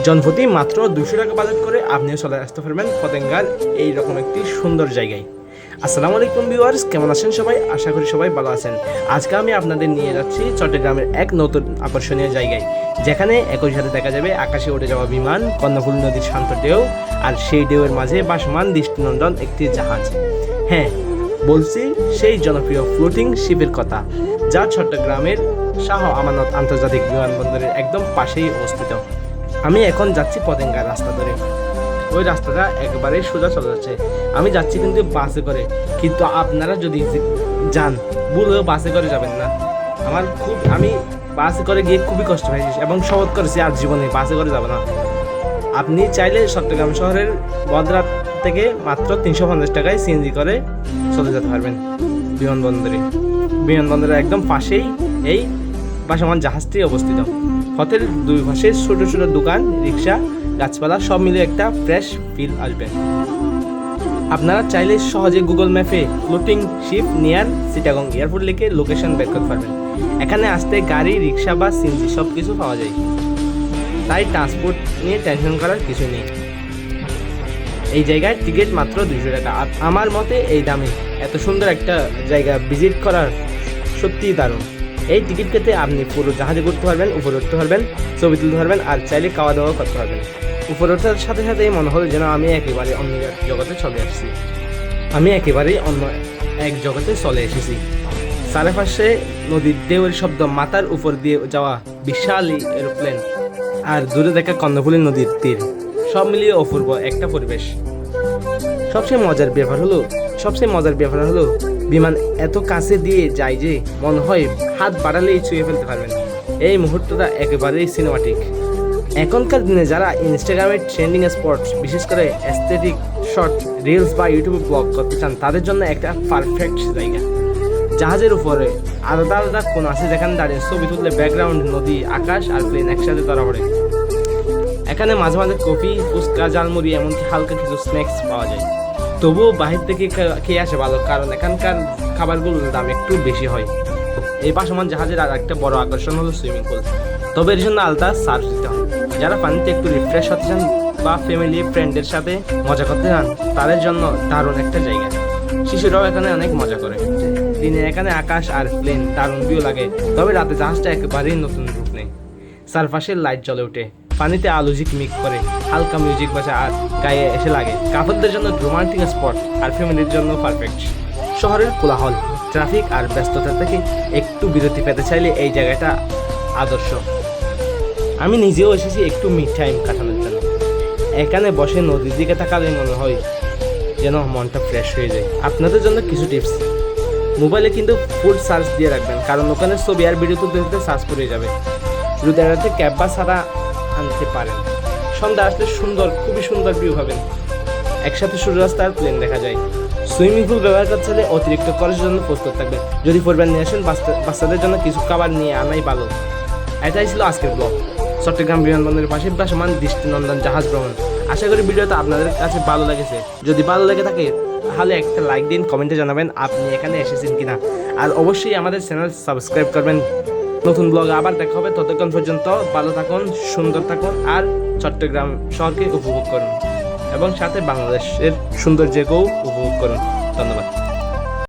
জনপ্রতি মাত্র 200 টাকা বাজেট করে আপনিও চলে আসতে পারবেন পতেঙ্গার এইরকম একটি সুন্দর জায়গায়। আসসালামু আলাইকুম ভিউয়ার্স, কেমন আছেন সবাই? আশা করি সবাই ভালো আছেন। আজকে আমি আপনাদের নিয়ে যাচ্ছি চট্টগ্রামের এক নতুন আকর্ষণীয় জায়গায়, যেখানে একই সাথে দেখা যাবে আকাশে উড়ে যাওয়া বিমান, কর্ণফুলী নদীর শান্ত ঢেউ, আর সেই ঢেউয়ের মাঝে ভাসমান দৃষ্টিনন্দন একটি জাহাজ। হ্যাঁ, বলছি সেই জনপ্রিয় ফ্লোটিং শিপের কথা, যা চট্টগ্রামের শাহ আমানত আন্তর্জাতিক বিমানবন্দরের একদম পাশেই অবস্থিত। আমি এখন যাচ্ছি পতেঙ্গার রাস্তা ধরে। ওই রাস্তাটা একেবারে সোজা চলে যাচ্ছে। আমি যাচ্ছি কিন্তু বাসে করে, কিন্তু আপনারা যদি যান ভুলেও বাসে করে যাবেন না। আমি বাসে করে গিয়ে খুবই কষ্ট পেয়েছি এবং শপথ করেছি আর জীবনে বাসে করে যাব না। আপনি চাইলে চট্টগ্রাম শহরের বদরা থেকে মাত্র 350 টাকায় সিএনজি করে চলে যেতে পারবেন বিমানবন্দরের একদম পাশেই এই ভাসমান জাহাজটি অবস্থিত। পথের দুই পাশে ছোট ছোট দোকান, রিক্সা, গাছপালা সব মিলে একটা ফ্রেশ ফিল আসবে। আপনারা চাইলে সহজে গুগল ম্যাপে floating ship near Chittagong airport লিখে লোকেশন বের করতে পারবেন। এখানে আসতে গাড়ি, রিক্সা বা সিএনজি সব কিছু পাওয়া যায়, তাই ট্রান্সপোর্ট নিয়ে টেনশন করার কিছু নেই। এই জায়গায় টিকিট মাত্র 200 টাকা। আর আমার মতে এই দামে এত সুন্দর একটা জায়গা ভিজিট করার সত্যিই দারুণ। এই টিকিট কেটে আপনি পুরো জাহাজে ঘুরতে পারবেন, উপরে উঠতে পারবেন, ছবি তুলতে পারবেন, আর চাইলে খাওয়া দাওয়া করতে পারবেন। উপরে ওঠার সাথে সাথেই মনে হলো যেন আমি একেবারে অন্য জগতে চলে এসেছি। চারপাশে নদীর ঢেউয়ের শব্দ, মাথার উপর দিয়ে যাওয়া বিশাল এরোপ্লেন, আর দূরে দেখা কর্ণফুলী নদীর তীর, সব মিলিয়ে অপূর্ব একটা পরিবেশ। সবচেয়ে মজার ব্যাপার হলো বিমান এত কাছে দিয়ে যায় যে মনে হয় হাত বাড়ালেই ছুঁয়ে ফেলতে পারবেন। এই মুহূর্তটা একেবারেই সিনেমাটিক। এখনকার দিনে যারা ইনস্টাগ্রামের ট্রেন্ডিং স্পট, বিশেষ করে অ্যাস্থেটিক শর্ট, রিলস বা ইউটিউবে ব্লগ করতে চান, তাদের জন্য একটা পারফেক্ট জায়গা। জাহাজের উপরে আলাদা আলাদা কোণ আছে, যেখানে দাঁড়িয়ে ছবি তুললে ব্যাকগ্রাউন্ড, নদী, আকাশ আর প্লেন একসাথে ধরা পড়ে। এখানে মাঝে মাঝে কফি, ফুচকা, ঝালমুড়ি, এমনকি হালকা কিছু স্ন্যাক্স পাওয়া যায়। তবুও বাহির থেকে খেয়ে আসে ভালো, কারণ এখানকার খাবারগুলোর দাম একটু বেশি হয়। এই ভাসমান জাহাজের আর একটা বড় আকর্ষণ হলো সুইমিং পুল, তবে এর জন্য আলাদা চার্জ দিতে হয়। যারা পানিতে একটু রিফ্রেশ হতে চান বা ফ্যামিলি ফ্রেন্ডের সাথে মজা করতে চান, তাদের জন্য দারুণ একটা জায়গা। শিশুরাও এখানে অনেক মজা করে। দিনে এখানে আকাশ আর প্লেন দারুণ ভিউ লাগে, তবে রাতে জাহাজটা একেবারেই নতুন রূপ নেয়। চারপাশের লাইট জ্বলে ওঠে, পানিতে আলো ঝিকমিক করে, হালকা মিউজিক বাজে আর গায়ে এসে লাগে। কাপড়দের জন্য রোমান্টিক স্পট, আর ফ্যামিলির জন্য পারফেক্ট। শহরের কোলাহল, ট্রাফিক আর ব্যস্ততা থেকে একটু বিরতি পেতে চাইলে এই জায়গাটা আদর্শ। আমি নিজেও এসেছি একটু মিড টাইম কাটানোর জন্য। এখানে বসে নদীর দিকে তাকালে মনে হয় যেন মনটা ফ্রেশ হয়ে যায়। আপনাদের জন্য কিছু টিপস: মোবাইলে কিন্তু ফুল চার্জ দিয়ে রাখবেন, কারণ ওখানে ছবি আর ভিডিও তুলতে চার্জ পড়ে যাবে। রোদের রাতে ক্যাব বা ছাড়া আনতে পারেন। সন্ধ্যা আসলে খুবই সুন্দর ভিউ পাবেন। একসাথে সূর্যাস্ত আর প্লেন দেখা যায়। সুইমিং পুল ব্যবহার করতে হলে অতিরিক্ত খরচের জন্য প্রস্তুত থাকবেন। যদি পরিবার নিয়ে আসেন, বাচ্চাদের জন্য কিছু খাবার নিয়ে আনাই ভালো। এটাই ছিল আজকের ব্লগ, চট্টগ্রাম বিমানবন্দরের পাশে ভাসমান দৃষ্টিনন্দন জাহাজ ভ্রমণ। আশা করি ভিডিওটা আপনাদের কাছে ভালো লেগেছে। যদি ভালো লেগে থাকে তাহলে একটা লাইক দিন, কমেন্টে জানাবেন আপনি এখানে এসেছেন কিনা, আর অবশ্যই আমাদের চ্যানেল সাবস্ক্রাইব করবেন। নতুন ব্লগে আবার দেখা হবে। ততক্ষণ পর্যন্ত ভালো থাকুন, সুন্দর থাকুন, আর চট্টগ্রাম শহরকে উপভোগ করুন এবং সাথে বাংলাদেশের সৌন্দর্যকেও উপভোগ করুন। ধন্যবাদ।